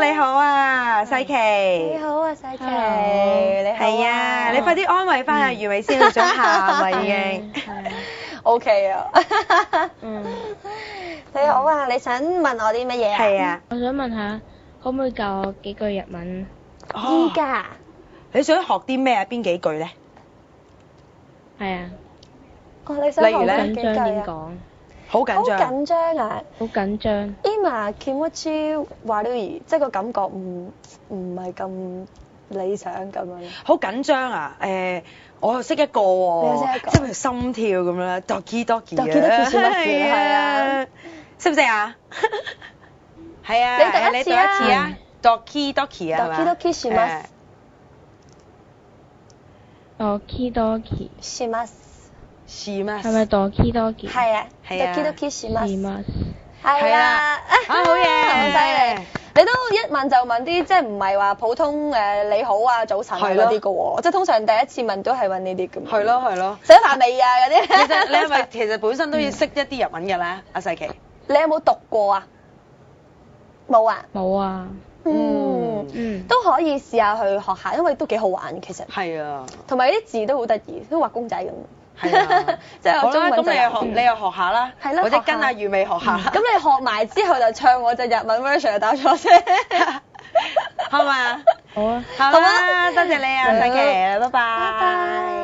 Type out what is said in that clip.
你好啊，世琪。你好啊，世琪。你好。係啊，你快啲安慰翻阿余美先，佢想喊啊已經。OK 啊。嗯。你好啊，你想問我啲乜嘢啊？係啊。我想問下，可唔可以教我幾句日文？依家。你想學啲咩啊？邊幾句咧？係啊。哦，你想學例如咧邊幾句緊張點啊？講？好好緊張。緊張啊！好緊張。今気持ち悪い，即係個感覺唔係咁理想咁樣。好緊張啊！我又識一個喎，你又識一個即係譬如心跳咁啦，doki doki 啊， doki doki 算乜事係啊，識唔識啊？係啊，你讀一次啊你讀一次啊，doki doki 啊，係嘛 doki doki します。Doki doki。します。是咩？係咪 Doki doki？係啊。係啊 doki doki します。是嗎？係啊。好嘢，好犀利！你都一問就問啲即係唔係話普通你好啊早晨啊嗰啲嘅喎，即係通常第一次問都係問呢啲咁。係咯係咯。食咗飯未啊嗰啲？其實你係咪其實本身都要識一啲日文嘅咧？阿世琪。你有冇讀過啊？冇啊。冇啊。都可以試下去學下，因為都幾好玩其實。係啊。同埋啲字都好得意，都畫公仔咁。係啊。即係好啦，咁中文就你又學下啦，係咯或者跟阿余美學下，咁你學埋之後就唱我隻日文 version 就打咗聲，好嘛？好啊。好啦，多謝你啊，世琪，拜拜。拜拜。